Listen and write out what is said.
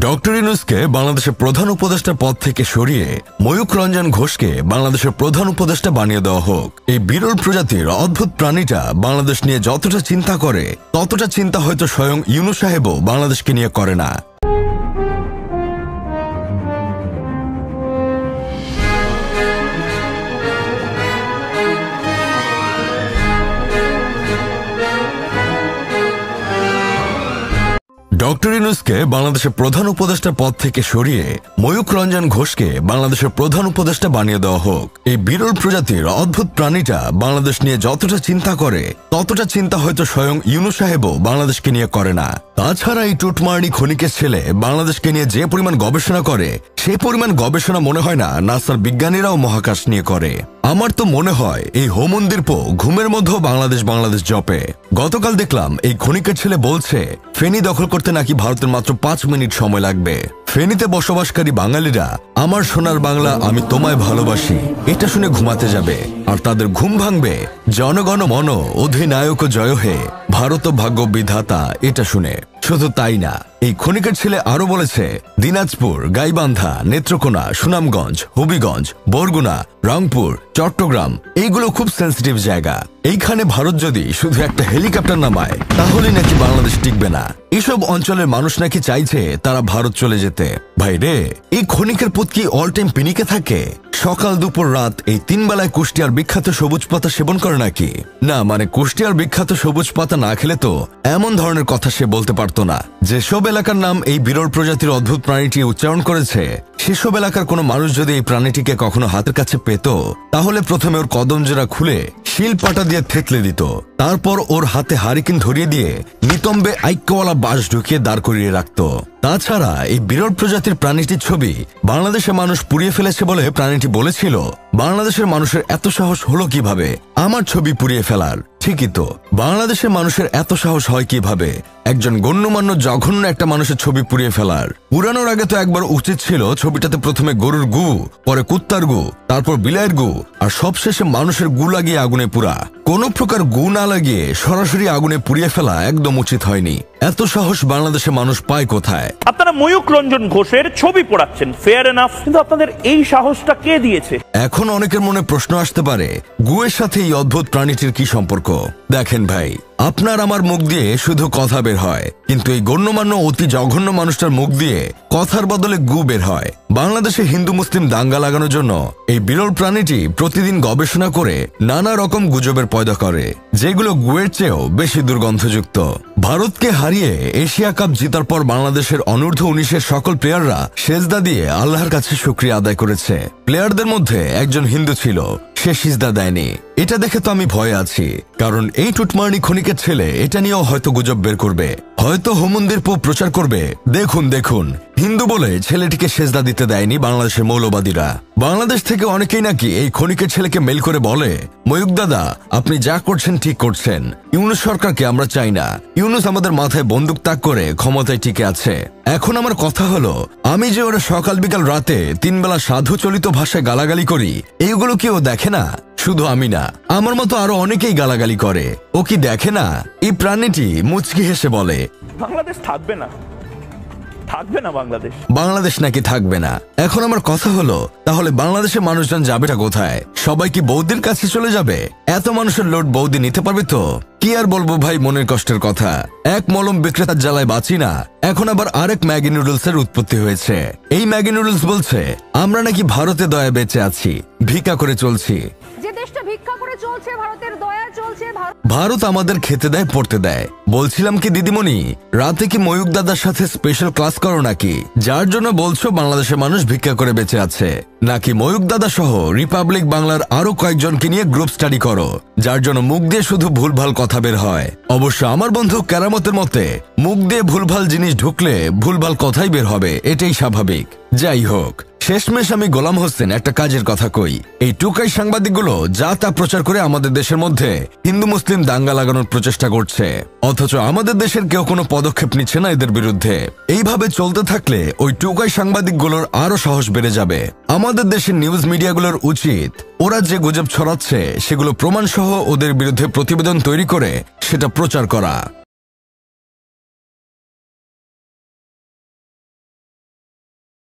Doctor ইউনূসকে বাংলাদেশের প্রধান উপদেষ্টা পদ থেকে সরিয়ে ময়ূক রঞ্জন ঘোষকে বাংলাদেশের প্রধান উপদেষ্টা বানিয়ে দেওয়া হোক। এই বিরল প্রজাতির অদ্ভুত প্রাণীটা বাংলাদেশ নিয়ে যতটা চিন্তা করে ততটা চিন্তা হয়তো স্বয়ং ইউনূস সাহেবও বাংলাদেশকে নিয়ে করে না। ডক্টর ইউনূসকে বাংলাদেশের প্রধান উপদেষ্টা পদ থেকে সরিয়ে ময়ূক রঞ্জন ঘোষকে বাংলাদেশের প্রধান উপদেষ্টা বানিয়ে দেওয়া হোক। এই বিরল প্রজাতির অদ্ভুত প্রাণীটা বাংলাদেশ নিয়ে যতটা চিন্তা করে ততটা চিন্তা হয়তো স্বয়ং ইউনূস সাহেবও বাংলাদেশকে নিয়ে করে না। তাছাড়া এই টুটমার্নি খনিকের ছেলে বাংলাদেশকে নিয়ে যে পরিমাণ গবেষণা করে সে পরিমাণ গবেষণা মনে হয় না নাসার বিজ্ঞানীরাও মহাকাশ নিয়ে করে। আমার তো মনে হয় এই হোমন্দিরপো ঘুমের মধ্যেও বাংলাদেশ জপে। গতকাল দেখলাম এই খনিকের ছেলে বলছে ফেনী দখল করতে নাকি ভারতের মাত্র ৫ মিনিট সময় লাগবে। ফেনীতে বসবাসকারী বাঙালিরা আমার সোনার বাংলা আমি তোমায় ভালোবাসি এটা শুনে ঘুমাতে যাবে, আর তাদের ঘুম ভাঙবে জনগণ মন অধিনায়ক জয় হে ভারত ভাগ্য বিধাতা এটা শুনে। শুধু তাই না, এই খনিকের ছেলে আরো বলেছে দিনাজপুর, গাইবান্ধা, নেত্রকোনা, সুনামগঞ্জ, হবিগঞ্জ, বরগুনা, রংপুর, চট্টগ্রাম এইগুলো খুব সেন্সিটিভ জায়গা। এইখানে ভারত যদি শুধু একটা হেলিকপ্টার নামায় তাহলে নাকি বাংলাদেশ টিকবে না। এসব অঞ্চলের মানুষ নাকি চাইছে তারা ভারত চলে যেতে। ভাই রে, এই খনিকের পুত কি অল টাইম পিনিকে থাকে? সকাল দুপুর রাত এই ৩ বেলায় কুষ্টিয়ার বিখ্যাত সবুজ পাতা সেবন করে নাকি? না মানে কুষ্টিয়ার বিখ্যাত সবুজ পাতা না খেলে তো এমন ধরনের কথা সে বলতে পারতো না। যেসব এলাকার নাম এই বিরল প্রজাতির অদ্ভুত প্রাণীটি উচ্চারণ করেছে সেসব এলাকার কোনো মানুষ যদি এই প্রাণীটিকে কখনো হাতের কাছে পেত তাহলে প্রথমে ওর কদমজোড়া খুলে শিল পাটা দিয়ে থেতলে দিত, তারপর ওর হাতে হারিকেন ধরিয়ে দিয়ে নিতম্বে আইক্যওয়ালা বাঁশ ঢুকিয়ে দাঁড় করিয়ে রাখত। তাছাড়া এই বিরল প্রজাতির প্রাণীটির ছবি বাংলাদেশের মানুষ পুড়িয়ে ফেলেছে বলে প্রাণীটি বলেছিল বাংলাদেশের মানুষের এত সাহস হলো কিভাবে আমার ছবি পুড়িয়ে ফেলার। ঠিকই তো, বাংলাদেশের মানুষের এত সাহস হয় কিভাবে একজন গণ্যমান্য জঘন্য একটা মানুষের ছবি পুড়িয়ে ফেলার? পুরানোর আগে তো একবার উচিত ছিল ছবিটাতে প্রথমে গরুর গু, পরে কুত্তার গু, তারপর বিলাইয়ের গু, আর সবশেষে মানুষের গু লাগিয়ে আগুনে পুরা। কোনো প্রকার গু না লাগিয়ে সরাসরি আগুনে পুড়িয়ে ফেলা একদম উচিত হয়নি। এত সাহস বাংলাদেশের মানুষ পায় কোথায়? আপনারা ময়ূক রঞ্জন ঘোষের ছবি পোড়াচ্ছেন, ফেয়ার এনাফ, কিন্তু আপনাদের এই সাহসটা কে দিয়েছে? এখন অনেকের মনে প্রশ্ন আসতে পারে গুয়ের সাথে এই অদ্ভুত প্রাণীটির কি সম্পর্ক? দেখেন ভাই, আপনার আমার মুখ দিয়ে শুধু কথা বের হয়, কিন্তু এই গণ্যমান্য অতি জঘন্য মানুষটার মুখ দিয়ে কথার বদলে গু বের হয়। বাংলাদেশে হিন্দু মুসলিম দাঙ্গা লাগানোর জন্য এই বিরল প্রাণীটি প্রতিদিন গবেষণা করে নানা রকম গুজবের পয়দা করে, যেগুলো গুয়ের চেয়েও বেশি দুর্গন্ধযুক্ত। ভারতকে হারিয়ে এশিয়া কাপ জেতার পর বাংলাদেশের অনূর্ধ্ব ১৯-এর সকল প্লেয়াররা সেজদা দিয়ে আল্লাহর কাছে শুকরিয়া আদায় করেছে। প্লেয়ারদের মধ্যে একজন হিন্দু ছিল, সে সিজদা দেয়নি। এটা দেখে তো আমি ভয়ে আছি, কারণ এই টুটমার্নি খনিকের ছেলে এটা নিয়েও হয়তো গুজব বের করবে, হয়তো হোমন্দিরপো প্রচার করবে দেখুন দেখুন হিন্দু বলে ছেলেটিকে সেজদা দিতে দেয়নি বাংলাদেশের মৌলবাদীরা। বাংলাদেশ থেকে অনেকেই নাকি এই খনিকের ছেলেকে মেল করে বলে ময়ূক দাদা আপনি যা করছেন ঠিক করছেন, ইউনূস সরকারকে আমরা চাই না, ইউনূস আমাদের মাথায় বন্দুক তাক করে ক্ষমতায় টিকে আছে। এখন আমার কথা হলো, আমি যে ওরা সকাল বিকাল রাতে ৩ বেলা সাধু চলিত ভাষায় গালাগালি করি এইগুলো কি ও দেখে না? শুধু আমি না, আমার মতো আরো অনেকেই গালাগালি করে। ও কি দেখে না? এই প্রাণীটি মুচকি হেসে বলে বাংলাদেশ থাকবে না, থাকবে না বাংলাদেশ নাকি থাকবে না। এখন আমার কথা হলো, তাহলে বাংলাদেশের মানুষজন যাবেটা কোথায়? সবাই কি বৌদির কাছে চলে যাবে? এত মানুষের লোড বৌদি নিতে পারবে তো? কি আর বলবো ভাই মনের কষ্টের কথা। এক মলম বিক্রেতার জ্বালায় বাঁচি না, এখন আবার আরেক ম্যাগি নুডলস এর উৎপত্তি হয়েছে। এই ম্যাগি নুডলস বলছে আমরা নাকি ভারতে দয়া বেঁচে আছি, ভিক্ষা করে চলছি। ভারত আমাদের খেতে দেয় পড়তে দেয়। বলছিলাম কি দিদিমণি, রাতে কি ময়ূক দাদার সাথে স্পেশাল ক্লাস করো নাকি, যার জন্য বলছো বাংলাদেশের মানুষ ভিক্ষা করে বেঁচে আছে? নাকি ময়ূক দাদা সহ রিপাবলিক বাংলার আরো কয়েকজনকে নিয়ে গ্রুপ স্টাডি করো, যার জন্য মুখ দিয়ে শুধু ভুলভাল কথা বের হয়? অবশ্য আমার বন্ধু কেরামতের মতে মুখ দিয়ে ভুলভাল জিনিস ঢুকলে ভুলভাল কথাই বের হবে, এটাই স্বাভাবিক। যাই হোক, শেষমেশ আমি গোলাম হোসেন একটা কাজের কথা কই। এই টুকাই সাংবাদিকগুলো যা তা প্রচার করে আমাদের দেশের মধ্যে হিন্দু মুসলিম দাঙ্গা লাগানোর প্রচেষ্টা করছে, অথচ আমাদের দেশের কেউ কোনো পদক্ষেপ নিচ্ছে না এদের বিরুদ্ধে। এইভাবে চলতে থাকলে ওই টুকাই সাংবাদিকগুলোর আরো সাহস বেড়ে যাবে। আমাদের দেশের নিউজ মিডিয়াগুলোর উচিত ওরা যে গুজব ছড়াচ্ছে সেগুলো প্রমাণ সহ ওদের বিরুদ্ধে প্রতিবেদন তৈরি করে সেটা প্রচার করা।